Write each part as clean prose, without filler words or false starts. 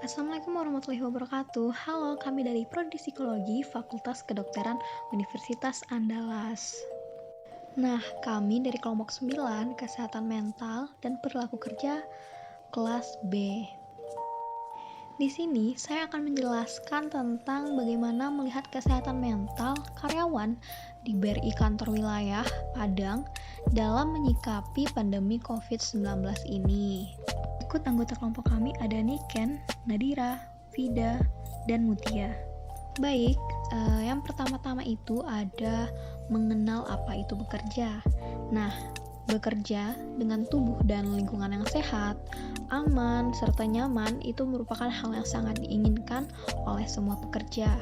Assalamualaikum warahmatullahi wabarakatuh. Halo, kami dari Prodi Psikologi Fakultas Kedokteran Universitas Andalas. Nah, kami dari kelompok 9 Kesehatan Mental dan Perilaku Kerja kelas B. Di sini saya akan menjelaskan tentang bagaimana melihat kesehatan mental karyawan di BRI Kantor Wilayah Padang dalam menyikapi pandemi COVID-19 ini. Ikut anggota kelompok kami ada Niken, Nadira, Vida, dan Mutia. Baik, yang pertama-tama itu ada mengenal apa itu bekerja. Nah, bekerja dengan tubuh dan lingkungan yang sehat, aman, serta nyaman itu merupakan hal yang sangat diinginkan oleh semua pekerja.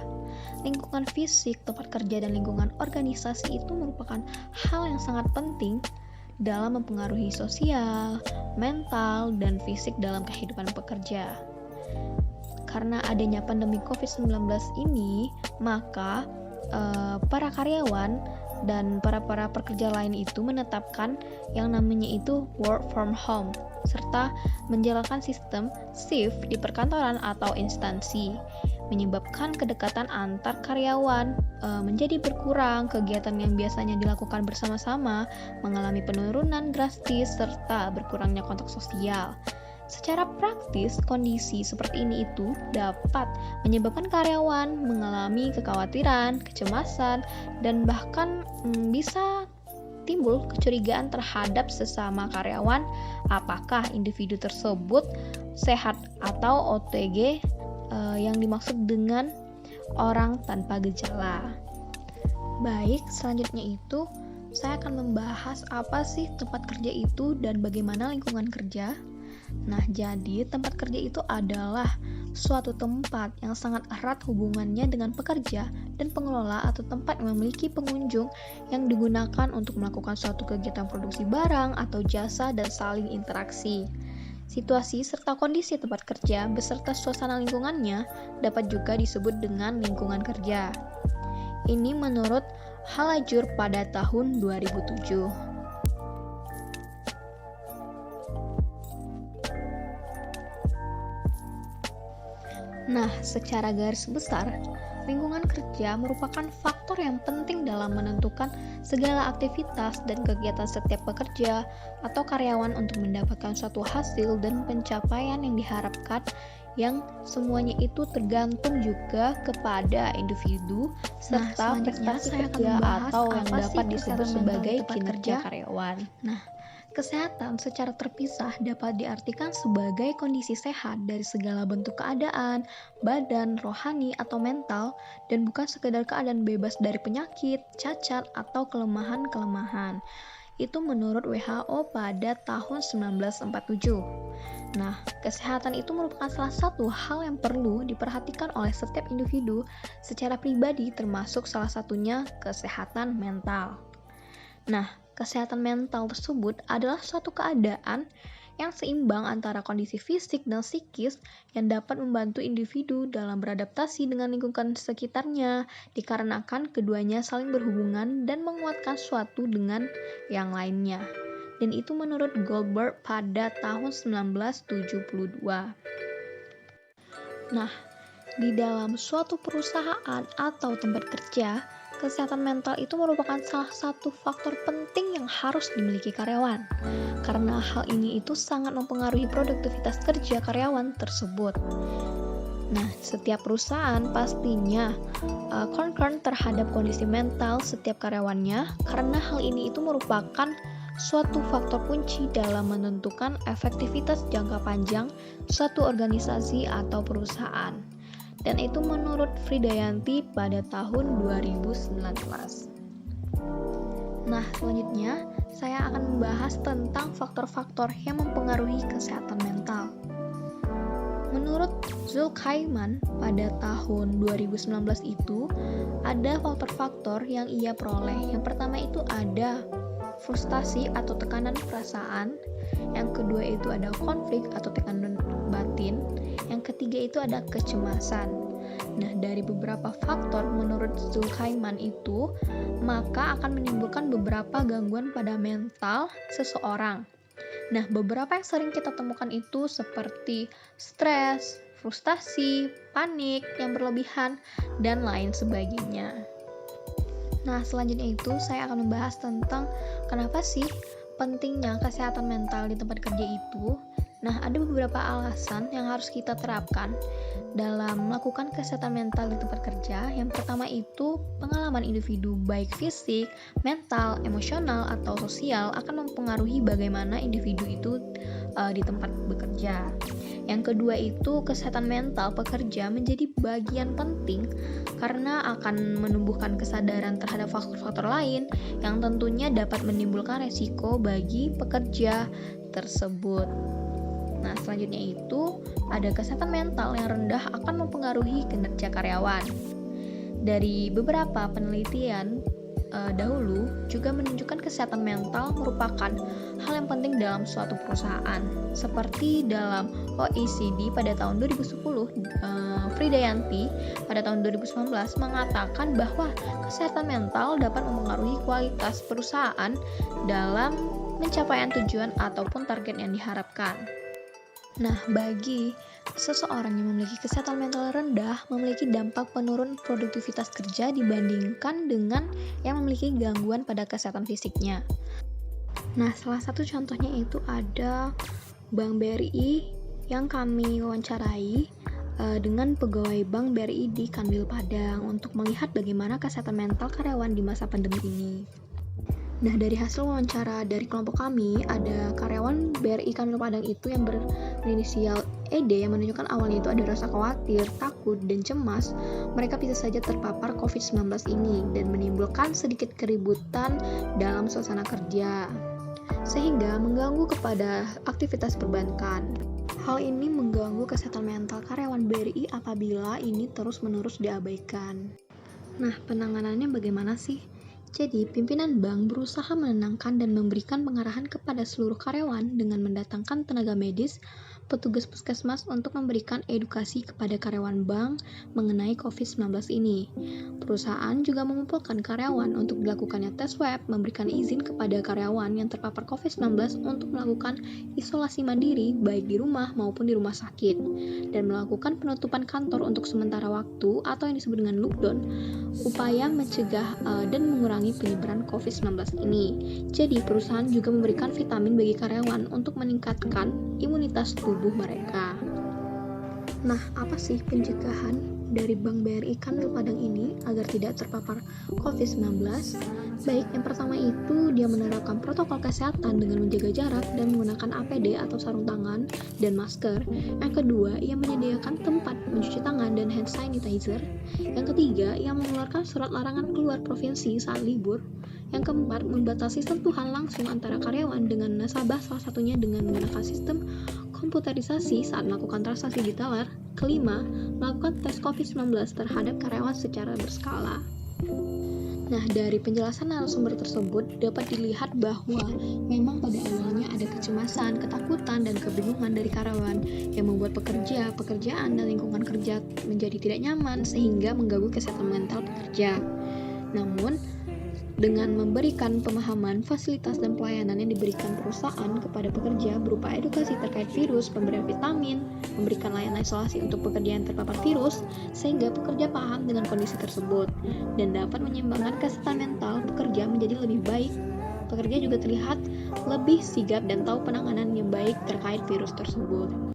Lingkungan fisik, tempat kerja, dan lingkungan organisasi itu merupakan hal yang sangat penting dalam mempengaruhi sosial, mental, dan fisik dalam kehidupan pekerja. Karena adanya pandemi COVID-19 ini, maka para karyawan dan para pekerja lain itu menetapkan yang namanya itu work from home, serta menjalankan sistem shift di perkantoran atau instansi, menyebabkan kedekatan antar karyawan menjadi berkurang, kegiatan yang biasanya dilakukan bersama-sama mengalami penurunan drastis, serta berkurangnya kontak sosial. Secara praktis, kondisi seperti ini itu dapat menyebabkan karyawan mengalami kekhawatiran, kecemasan, dan bahkan bisa timbul kecurigaan terhadap sesama karyawan apakah individu tersebut sehat atau OTG yang dimaksud dengan orang tanpa gejala. Baik, selanjutnya itu saya akan membahas apa sih tempat kerja itu dan bagaimana lingkungan kerja. Nah, jadi tempat kerja itu adalah suatu tempat yang sangat erat hubungannya dengan pekerja dan pengelola atau tempat yang memiliki pengunjung yang digunakan untuk melakukan suatu kegiatan produksi barang atau jasa dan saling interaksi. Situasi serta kondisi tempat kerja beserta suasana lingkungannya dapat juga disebut dengan lingkungan kerja. Ini menurut Halajur pada tahun 2007. Nah, secara garis besar, lingkungan kerja merupakan faktor yang penting dalam menentukan segala aktivitas dan kegiatan setiap pekerja atau karyawan untuk mendapatkan suatu hasil dan pencapaian yang diharapkan, yang semuanya itu tergantung juga kepada individu serta prestasi kerja atau yang dapat disebut sebagai kinerja karyawan. Nah, kesehatan secara terpisah dapat diartikan sebagai kondisi sehat dari segala bentuk keadaan, badan, rohani, atau mental, dan bukan sekedar keadaan bebas dari penyakit, cacat, atau kelemahan-kelemahan. Itu menurut WHO pada tahun 1947. Nah, kesehatan itu merupakan salah satu hal yang perlu diperhatikan oleh setiap individu secara pribadi, termasuk salah satunya kesehatan mental. Nah, kesehatan mental tersebut adalah suatu keadaan yang seimbang antara kondisi fisik dan psikis yang dapat membantu individu dalam beradaptasi dengan lingkungan sekitarnya, dikarenakan keduanya saling berhubungan dan menguatkan suatu dengan yang lainnya. Dan itu menurut Goldberg pada tahun 1972. Nah, di dalam suatu perusahaan atau tempat kerja, kesehatan mental itu merupakan salah satu faktor penting yang harus dimiliki karyawan, karena hal ini itu sangat mempengaruhi produktivitas kerja karyawan tersebut. Nah, setiap perusahaan pastinya concern terhadap kondisi mental setiap karyawannya, karena hal ini itu merupakan suatu faktor kunci dalam menentukan efektivitas jangka panjang suatu organisasi atau perusahaan. Dan itu menurut Fridayanti pada tahun 2019. Nah, selanjutnya saya akan membahas tentang faktor-faktor yang mempengaruhi kesehatan mental. Menurut Zulkaiman pada tahun 2019 itu ada faktor-faktor yang ia peroleh. Yang pertama itu ada frustasi atau tekanan perasaan, yang kedua itu ada konflik atau tekanan batin, yang ketiga itu ada kecemasan. Nah, dari beberapa faktor menurut Zulkaiman itu, maka akan menimbulkan beberapa gangguan pada mental seseorang. Nah, beberapa yang sering kita temukan itu seperti stres, frustasi, panik yang berlebihan, dan lain sebagainya. Nah, selanjutnya itu saya akan membahas tentang kenapa sih pentingnya kesehatan mental di tempat kerja itu. Nah, ada beberapa alasan yang harus kita terapkan dalam melakukan kesehatan mental di tempat kerja. Yang pertama itu pengalaman individu baik fisik, mental, emosional, atau sosial akan mempengaruhi bagaimana individu itu di tempat bekerja. Yang kedua itu kesehatan mental pekerja menjadi bagian penting karena akan menumbuhkan kesadaran terhadap faktor-faktor lain yang tentunya dapat menimbulkan resiko bagi pekerja tersebut. Nah, selanjutnya itu ada kesehatan mental yang rendah akan mempengaruhi kinerja karyawan. Dari beberapa penelitian dahulu juga menunjukkan kesehatan mental merupakan hal yang penting dalam suatu perusahaan. Seperti dalam OECD pada tahun 2010, Fridayanti pada tahun 2019 mengatakan bahwa kesehatan mental dapat mempengaruhi kualitas perusahaan dalam pencapaian tujuan ataupun target yang diharapkan. Nah, bagi seseorang yang memiliki kesehatan mental rendah memiliki dampak penurun produktivitas kerja dibandingkan dengan yang memiliki gangguan pada kesehatan fisiknya. Nah, salah satu contohnya itu ada Bank BRI yang kami wawancarai dengan pegawai Bank BRI di Kanwil Padang untuk melihat bagaimana kesehatan mental karyawan di masa pandemi ini. Nah, dari hasil wawancara dari kelompok kami, ada karyawan BRI Kanwil Padang itu yang berinisial ED yang menunjukkan awalnya itu ada rasa khawatir, takut, dan cemas. Mereka bisa saja terpapar COVID-19 ini dan menimbulkan sedikit keributan dalam suasana kerja, sehingga mengganggu kepada aktivitas perbankan. Hal ini mengganggu kesehatan mental karyawan BRI apabila ini terus-menerus diabaikan. Nah, penanganannya bagaimana sih? Jadi, pimpinan bank berusaha menenangkan dan memberikan pengarahan kepada seluruh karyawan dengan mendatangkan tenaga medis, petugas puskesmas untuk memberikan edukasi kepada karyawan bank mengenai COVID-19 ini. Perusahaan juga mengumpulkan karyawan untuk dilakukannya tes swab, memberikan izin kepada karyawan yang terpapar COVID-19 untuk melakukan isolasi mandiri baik di rumah maupun di rumah sakit, dan melakukan penutupan kantor untuk sementara waktu atau yang disebut dengan lockdown, upaya mencegah dan mengurangi penyebaran COVID-19 ini. Jadi, perusahaan juga memberikan vitamin bagi karyawan untuk meningkatkan imunitas tubuh mereka. Nah, apa sih pencegahan dari Bank BRI Kanwil Padang ini agar tidak terpapar COVID-19? Baik, yang pertama itu dia menerapkan protokol kesehatan dengan menjaga jarak dan menggunakan APD atau sarung tangan dan masker. Yang kedua, ia menyediakan tempat mencuci tangan dan hand sanitizer. Yang ketiga, ia mengeluarkan surat larangan keluar provinsi saat libur. Yang keempat, membatasi sentuhan langsung antara karyawan dengan nasabah, salah satunya dengan menggunakan sistem komputerisasi saat melakukan transaksi di teller. Kelima, melakukan tes COVID-19 terhadap karyawan secara berskala. Nah, dari penjelasan narasumber tersebut dapat dilihat bahwa memang pada awalnya ada kecemasan, ketakutan, dan kebingungan dari karyawan yang membuat pekerjaan, dan lingkungan kerja menjadi tidak nyaman sehingga mengganggu kesehatan mental pekerja. Namun, dengan memberikan pemahaman, fasilitas, dan pelayanan yang diberikan perusahaan kepada pekerja berupa edukasi terkait virus, pemberian vitamin, memberikan layanan isolasi untuk pekerja yang terpapar virus, sehingga pekerja paham dengan kondisi tersebut dan dapat menyeimbangkan kesehatan mental pekerja menjadi lebih baik. Pekerja juga terlihat lebih sigap dan tahu penanganan yang baik terkait virus tersebut.